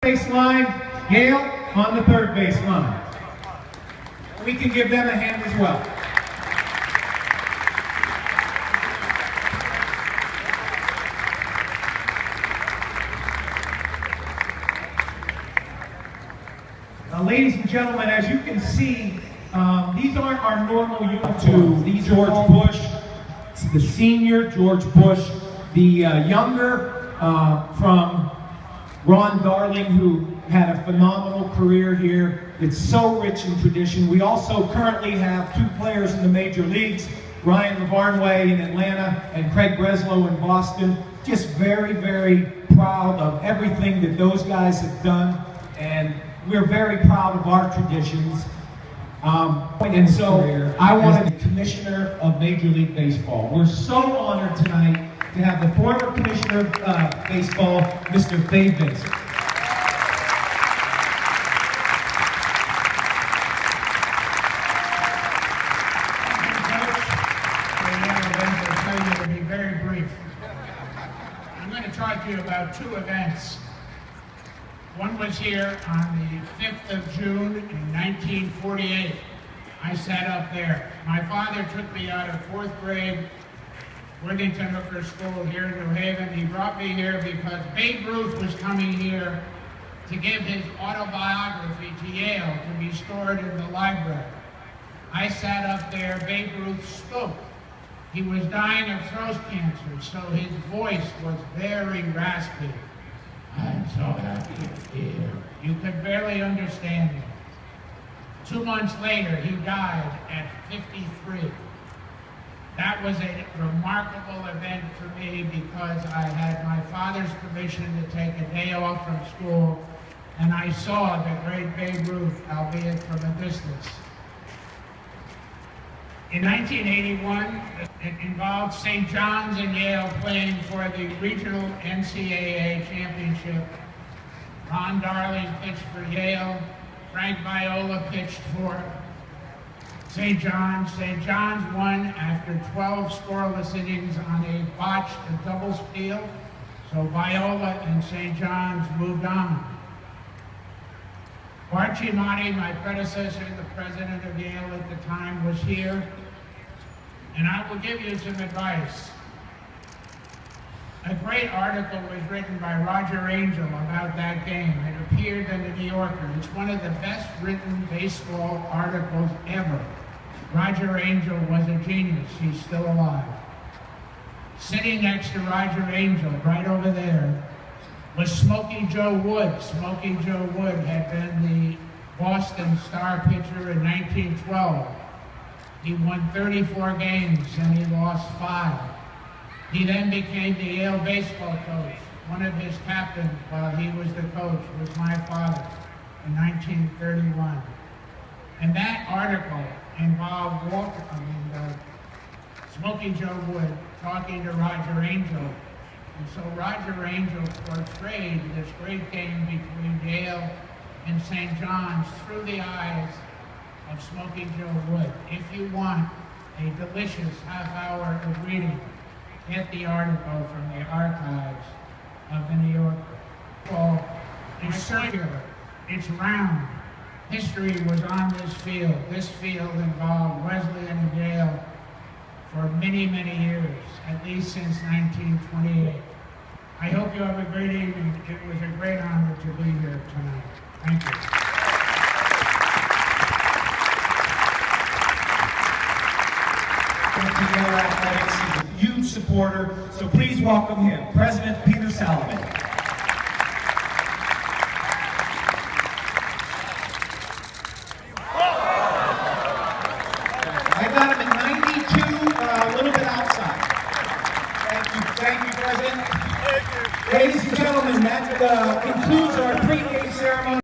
Baseline, Yale on the third baseline. We can give them a hand as well. Ladies and gentlemen, as you can see, these aren't our normal uniforms. These George Bush, the senior George Bush, the younger from Ron Darling, who had a phenomenal career here. It's so rich in tradition. We also currently have two players in the major leagues, Ryan Lavarnway in Atlanta and Craig Breslow in Boston. Just very, very proud of everything that those guys have done, and we're very proud of our traditions. And so I want to be Commissioner of Major League Baseball. We're so honored tonight to have the former Commissioner of Baseball, Mr. Fay Vincent. To be very brief. I'm going to talk to you about two events. One was here on the 5th of June in 1948. I sat up there. My father took me out of 4th grade Worthington Hooker School here in New Haven. He brought me here because Babe Ruth was coming here to give his autobiography to Yale to be stored in the library. I sat up there. Babe Ruth spoke. He was dying of throat cancer, so his voice was very raspy. I'm so happy to be here. You could barely understand him. 2 months later, he died at 53. That was a remarkable event for me because I had my father's permission to take a day off from school, and I saw the great Babe Ruth, albeit from a distance. In 1981, it involved St. John's and Yale playing for the regional NCAA championship. Ron Darling pitched for Yale. Frank Viola pitched for St. John's. St. John's won after 12 scoreless innings on a botched double steal. So Viola and St. John's moved on. Bart Giamatti, my predecessor, the president of Yale at the time, was here. And I will give you some advice. A great article was written by Roger Angell about that game. It appeared in the New Yorker. It's one of the best written baseball articles ever. Roger Angell was a genius. He's still alive. Sitting next to Roger Angell, right over there, was Smokey Joe Wood. Smokey Joe Wood had been the Boston star pitcher in 1912. He won 34 games and he lost 5. He then became the Yale baseball coach. One of his captains while he was the coach was my father in 1931. And that article involved Smokey Joe Wood talking to Roger Angell. And so Roger Angell portrayed this great game between Yale and St. John's through the eyes of Smokey Joe Wood. If you want a delicious half-hour of reading, get the article from the archives of the New Yorker. Well, it's circular. It's round. History was on this field. This field involved Wesleyan and Yale for many, many years, at least since 1928. I hope you have a great evening. It was a great honor to be here tonight. Thank you. Yale Athletics. He's a huge supporter, so please welcome him, President Peter Salovey. I got him in 92, a little bit outside. Thank you, President. Ladies and gentlemen, that concludes our pregame ceremony.